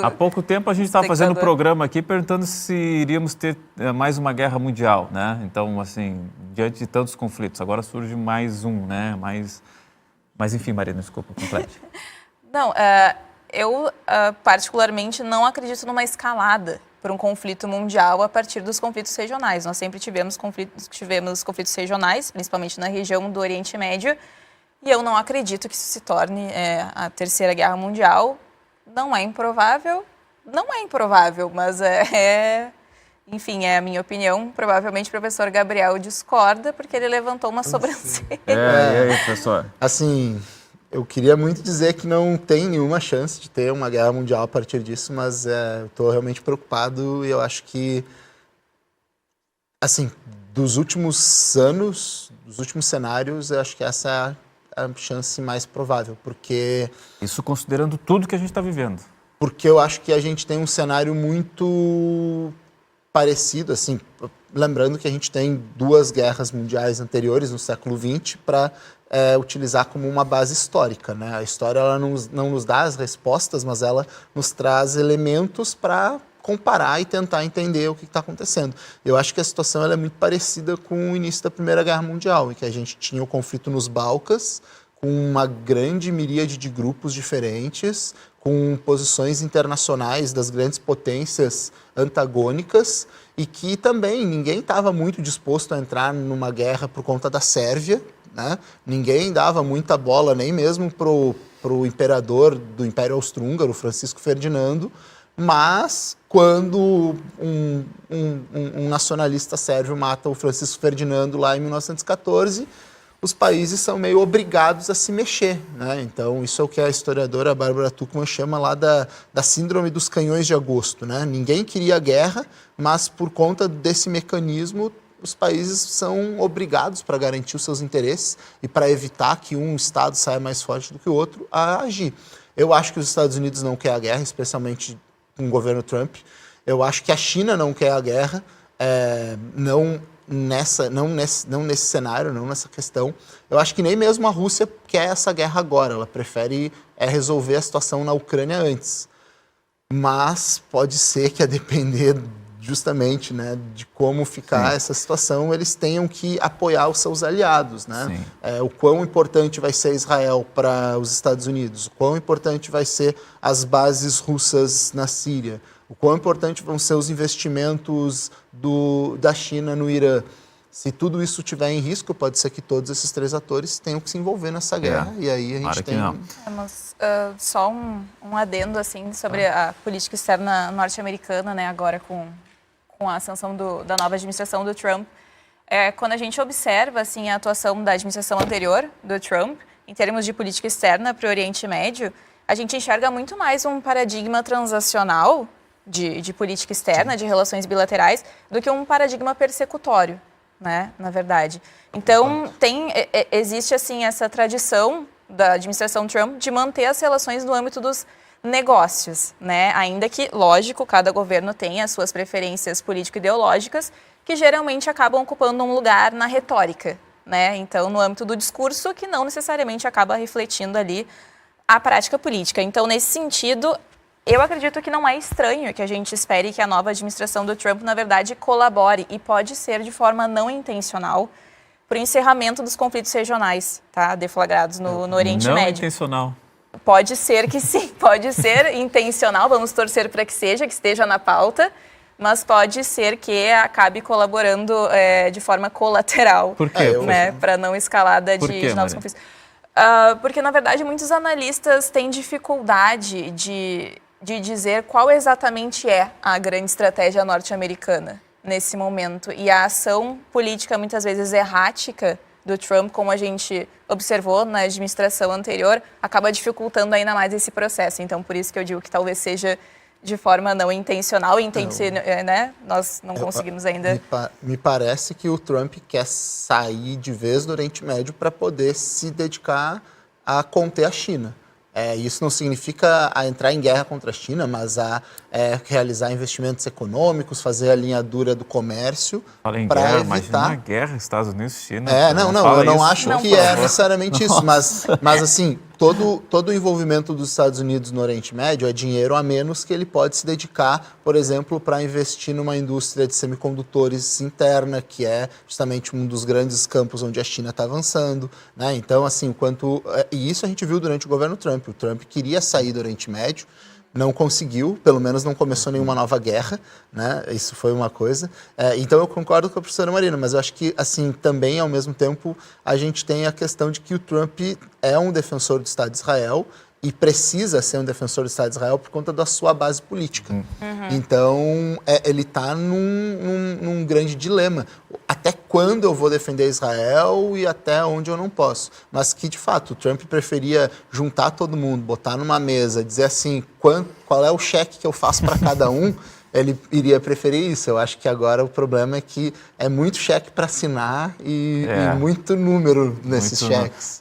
Há pouco tempo a gente estava fazendo um programa aqui perguntando se iríamos ter mais uma guerra mundial, né? Então, assim, diante de tantos conflitos, agora surge mais um, né? Mas enfim, Marina, desculpa, complete. Não, eu particularmente não acredito numa escalada para um conflito mundial a partir dos conflitos regionais. Nós sempre tivemos conflitos regionais, principalmente na região do Oriente Médio, e eu não acredito que isso se torne a Terceira Guerra Mundial. Não é improvável, mas enfim, é a minha opinião. Provavelmente o professor Gabriel discorda, porque ele levantou uma sobrancelha. E aí, professor? Assim, eu queria muito dizer que não tem nenhuma chance de ter uma guerra mundial a partir disso, mas eu estou realmente preocupado e eu acho que, assim, dos últimos anos, dos últimos cenários, eu acho que essa é a chance mais provável, porque... Isso considerando tudo que a gente está vivendo. Porque eu acho que a gente tem um cenário muito parecido, assim, lembrando que a gente tem 2 guerras mundiais anteriores no século XX para utilizar como uma base histórica, né? A história ela não nos dá as respostas, mas ela nos traz elementos para comparar e tentar entender o que está acontecendo. Eu acho que a situação ela é muito parecida com o início da Primeira Guerra Mundial, em que a gente tinha o conflito nos Balcãs, com uma grande miríade de grupos diferentes, com posições internacionais das grandes potências antagônicas, e que também ninguém estava muito disposto a entrar numa guerra por conta da Sérvia, né? Ninguém dava muita bola, nem mesmo para o imperador do Império Austro-Húngaro, Francisco Ferdinando, mas quando um nacionalista sérvio mata o Francisco Ferdinando lá em 1914, os países são meio obrigados a se mexer, né? Então, isso é o que a historiadora Bárbara Tuchman chama lá da síndrome dos canhões de agosto, né? Ninguém queria guerra, mas por conta desse mecanismo, os países são obrigados, para garantir os seus interesses e para evitar que um Estado saia mais forte do que o outro, a agir. Eu acho que os Estados Unidos não querem a guerra, especialmente com o governo Trump. Eu acho que a China não quer a guerra, não nesse cenário, não nessa questão. Eu acho que nem mesmo a Rússia quer essa guerra agora, ela prefere resolver a situação na Ucrânia antes. Mas pode ser que, a depender justamente, né, de como ficar essa situação, eles tenham que apoiar os seus aliados, né? O quão importante vai ser Israel para os Estados Unidos, o quão importante vai ser as bases russas na Síria, o quão importante vão ser os investimentos da China no Irã. Se tudo isso estiver em risco, pode ser que todos esses 3 atores tenham que se envolver nessa guerra. E aí a gente tem... Mas, só um adendo assim, sobre a política externa norte-americana, né, agora com a ascensão da nova administração do Trump. Quando a gente observa assim, a atuação da administração anterior do Trump, em termos de política externa para o Oriente Médio, a gente enxerga muito mais um paradigma transacional de política externa, de relações bilaterais, do que um paradigma persecutório, né, na verdade. Então, existe assim, essa tradição da administração Trump de manter as relações no âmbito dos negócios, né? Ainda que, lógico, cada governo tem as suas preferências político-ideológicas, que geralmente acabam ocupando um lugar na retórica, né? Então, no âmbito do discurso, que não necessariamente acaba refletindo ali a prática política. Então, nesse sentido, eu acredito que não é estranho que a gente espere que a nova administração do Trump, na verdade, colabore, e pode ser de forma não intencional, para o encerramento dos conflitos regionais, tá? Deflagrados no Oriente Médio. Não intencional. Pode ser que sim, pode ser intencional, vamos torcer para que seja, que esteja na pauta, mas pode ser que acabe colaborando de forma colateral. Por quê? Né, para não escalada de novos conflitos. Porque, na verdade, muitos analistas têm dificuldade de dizer qual exatamente é a grande estratégia norte-americana nesse momento. E a ação política, muitas vezes errática, do Trump, como a gente observou na administração anterior, acaba dificultando ainda mais esse processo. Então, por isso que eu digo que talvez seja de forma não intencional, né? Nós não conseguimos ainda... Me parece que o Trump quer sair de vez do Oriente Médio para poder se dedicar a conter a China. Isso não significa entrar em guerra contra a China, mas a realizar investimentos econômicos, fazer a linha dura do comércio para evitar... Imagina uma guerra Estados Unidos e China. Eu não acho que é necessariamente isso, mas assim, todo o envolvimento dos Estados Unidos no Oriente Médio é dinheiro a menos que ele pode se dedicar, por exemplo, para investir numa indústria de semicondutores interna, que é justamente um dos grandes campos onde a China está avançando, né? Então, assim, e isso a gente viu durante o governo Trump. O Trump queria sair do Oriente Médio, não conseguiu, pelo menos não começou nenhuma nova guerra, né? Isso foi uma coisa. Então eu concordo com a professora Marina, mas eu acho que, assim, também, ao mesmo tempo, a gente tem a questão de que o Trump é um defensor do Estado de Israel e precisa ser um defensor do Estado de Israel por conta da sua base política. Então, ele está num grande dilema. Até quando eu vou defender Israel e até onde eu não posso? Mas que, de fato, o Trump preferia juntar todo mundo, botar numa mesa, dizer assim, qual é o cheque que eu faço para cada um, ele iria preferir isso. Eu acho que agora o problema é que é muito cheque para assinar e muito número nesses cheques.